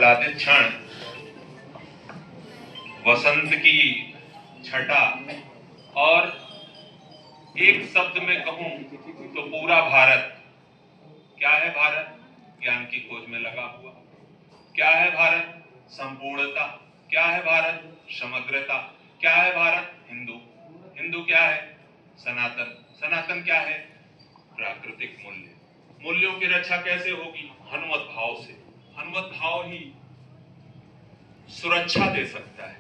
आह्लादित क्षण, वसंत की छटा, और एक शब्द में कहूं तो पूरा भारत। क्या है भारत? ज्ञान की खोज में लगा हुआ। क्या है भारत? संपूर्णता। क्या है भारत? समग्रता। क्या है भारत? हिंदू। हिंदू क्या है? सनातन। सनातन क्या है? प्राकृतिक मूल्य। मूल्यों की रक्षा कैसे होगी? हनुमत भाव से। हनुमत भाव ही सुरक्षा दे सकता है,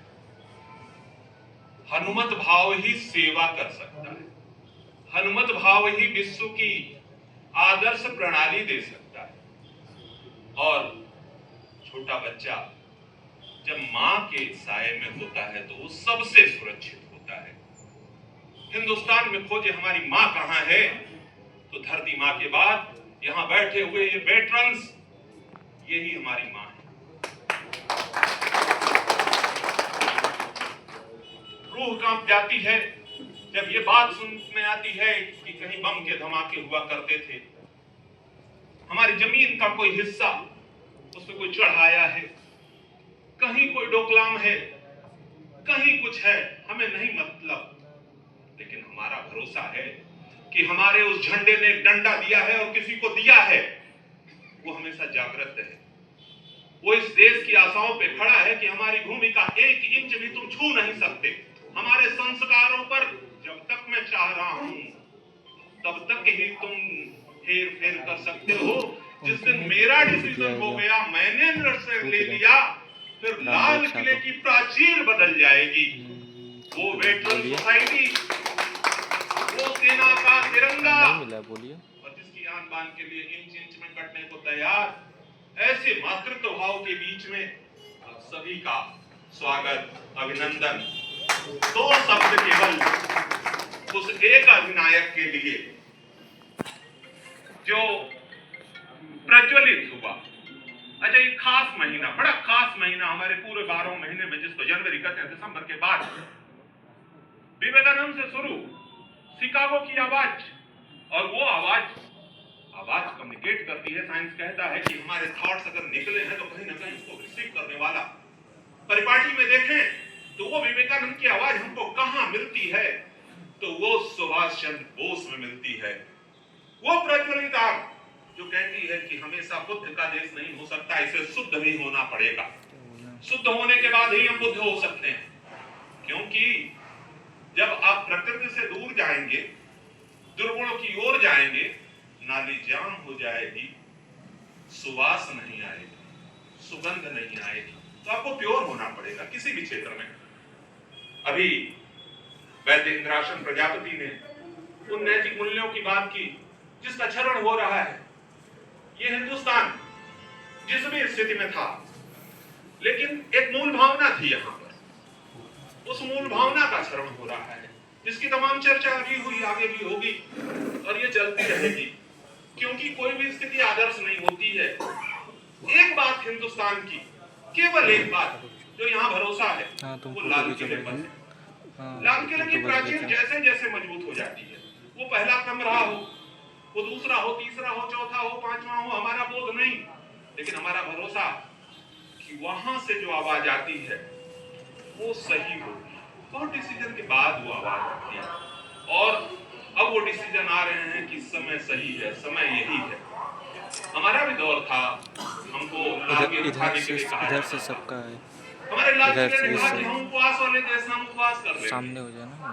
हनुमत भाव ही सेवा कर सकता है, हनुमत भाव ही विश्व की आदर्श प्रणाली दे सकता है। और छोटा बच्चा जब मां के साए में होता है तो वो सबसे सुरक्षित होता है। हिंदुस्तान में खोजे हमारी मां कहां है, तो धरती मां के बाद यहां बैठे हुए ये वेटरन्स, यही हमारी मां है। रूह कांप जाती है जब ये बात सुन में आती है कि कहीं बम के धमाके हुआ करते थे, हमारी जमीन का कोई हिस्सा उस पर कोई चढ़ाया है, कहीं कोई डोकलाम है, कहीं कुछ है, हमें नहीं मतलब, लेकिन हमारा भरोसा है कि हमारे उस झंडे ने डंडा दिया है और किसी को दिया है, वो हमेशा जागृत है। वो इस देश की आशाओं पे खड़ा है कि हमारी भूमि का 1 इंच भी तुम छू नहीं सकते। हमारे संस्कारों पर जब तक मैं चाह रहा हूं तब तक ही तुम हेर फेर कर सकते हो। जिस दिन मेरा डिसीजन हो गया, मैंने निर्णय ले लिया, फिर लाल किले की प्राचीर बदल जाएगी। वो वेटरन सोसाइटी, वो सेना का तिरंगा, और जिसकी आन बान के लिए इंच इंच में कटने को तैयार, ऐसे मातृत्व भाव के बीच में आप सभी का स्वागत, अभिनंदन। 2 शब्द केवल उस एक अधिनायक के लिए जो प्रज्वलित हुआ। अच्छा, ये खास महीना, बड़ा खास महीना हमारे पूरे 12 महीने में, जिसको जनवरी कहते हैं, दिसंबर के बाद विवेकानंद से शुरू, शिकागो की आवाज, और वो आवाज कम्युनिकेट करती है। साइंस कहता है कि हमारे थॉट्स अगर निकले हैं तो कहीं ना कहीं उसको रिसीव करने वाला, परिपाटी में देखें तो वो विवेकानंद की आवाज हमको कहां मिलती है, तो वो सुभाष चंद्र बोस में मिलती है। वो प्रज्वलित आग जो कहती है कि हमेशा बुद्ध का देश नहीं हो सकता, इसे शुद्ध भी होना पड़ेगा। शुद्ध होने के बाद ही हम बुद्ध हो सकते हैं, क्योंकि जब आप प्रकृति से दूर जाएंगे, दुर्गुणों की ओर जाएंगे, नाली जाम हो जाएगी, सुवास नहीं आएगी, सुगंध नहीं आएगी, तो आपको प्योर होना पड़ेगा किसी भी क्षेत्र में। अभी वैद्य इंद्रासन प्रजापति ने उन नैतिक मूल्यों की बात की जिसका क्षरण हो रहा है। ये हिंदुस्तान जिस भी स्थिति में था, लेकिन एक मूल भावना थी यहां पर, उस मूल भावना का क्षरण हो रहा है, जिसकी तमाम चर्चा अभी हुई, आगे भी होगी और ये चलती रहेगी, क्योंकि कोई भी स्थिति आदर्श नहीं होती है। एक बात हिंदुस्तान की, केवल एक बात जो यहाँ भरोसा है, वो लाल किले पर है। लाल किले की प्राचीर जैसे जैसे मजबूत हो जाती है, वो पहला क्रम रहा हो, वो दूसरा हो, तीसरा हो, चौथा हो, 5वां हो, हमारा बोध नहीं, लेकिन हमारा भरोसा कि वहां से जो आवाज आती है वो सही होगी। बहुत डिसीजन के बाद वो आवाज आती है, और अब वो डिसीजन आ रहे हैं कि समय सही है, समय यही है। हमारा भी दौर था, हमको इधर से सबका है, हमारे लाल किले ने कहा कि हम उपवास वाले देश, हम उपवास कर लेंगे, सामने हो जाए ना।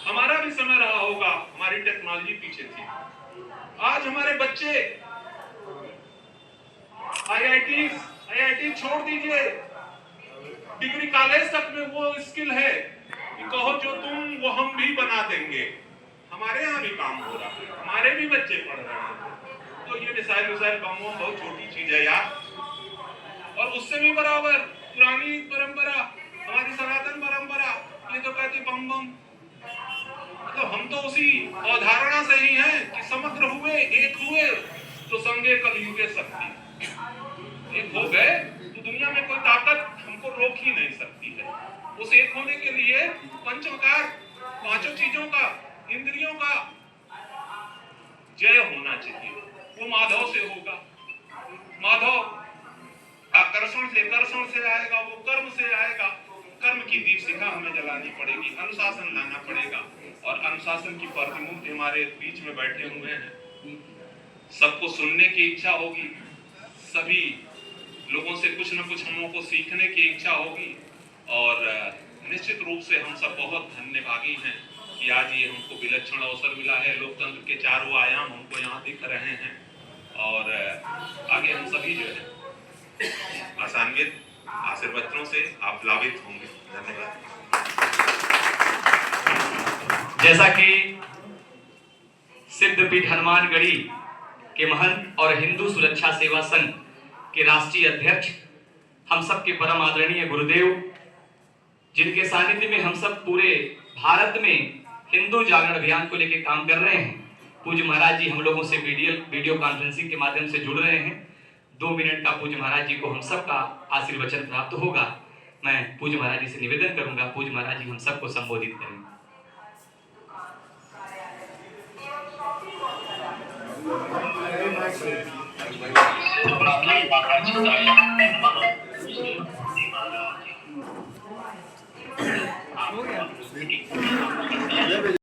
हमारा भी समय रहा होगा, हमारी टेक्नोलॉजी पीछे थी। आज हमारे बच्चे आईआईटी छोड़ दीजिए, डिग्री कॉलेज तक में वो स्किल है कि कहो जो तुम वो हम भी बना देंगे। हमारे यहाँ भी काम हो रहा है, हमारे भी बच्चे पढ़ रहे हैं। तो ये मिसाइल बम बहुत छोटी चीज है यार, और उससे भी बराबर पुरानी परंपरा, हमारी सनातन परंपरा, ये तो कहती बम बम। तो हम तो उसी अवधारणा से ही हैं कि समग्र हुए, एक हुए तो संगे कलयुगे शक्ति। एक हो गए तो दुनिया में कोई ताकत हमको रोक ही नहीं सकती है। उस एक होने के लिए पंचमकार, 5 चीजों का, इंद्रियों का जय होना चाहिए। वो माधव से होगा। माधव आकर्षण से आएगा, वो कर्म से आएगा। कर्म की दीपशिखा हमें जलानी पड़ेगी, अनुशासन लाना पड़ेगा। और अनुशासन की प्रतिमूर्ति हमारे बीच में बैठे हुए हैं। सबको सुनने की इच्छा होगी, सभी लोगों से कुछ न कुछ हम लोगों को सीखने की इच्छा होगी। और निश्चित रूप से हम सब बहुत धन्यभागी हैं कि आज ये हमको विलक्षण अवसर मिला है। लोकतंत्र के चारों आयाम हमको यहाँ दिख रहे हैं और आगे हम सभी जो है आसान्वित आशीर्वचनों से आप प्लावित होंगे। धन्यवाद। जैसा कि सिद्धपीठ हनुमानगढ़ी के महंत और हिंदू सुरक्षा सेवा संघ के राष्ट्रीय अध्यक्ष, हम सब के परम आदरणीय गुरुदेव, जिनके सानिध्य में हम सब पूरे भारत में हिंदू जागरण अभियान को लेकर काम कर रहे हैं, पूज्य महाराज जी हम लोगों से वीडियो कॉन्फ्रेंसिंग के माध्यम से जुड़ रहे हैं। 2 मिनट का पूज्य महाराज जी को हम सब का आशीर्वचन प्राप्त होगा। मैं पूज्य महाराज जी से निवेदन करूंगा, पूज्य महाराज जी हम सबको संबोधित करें।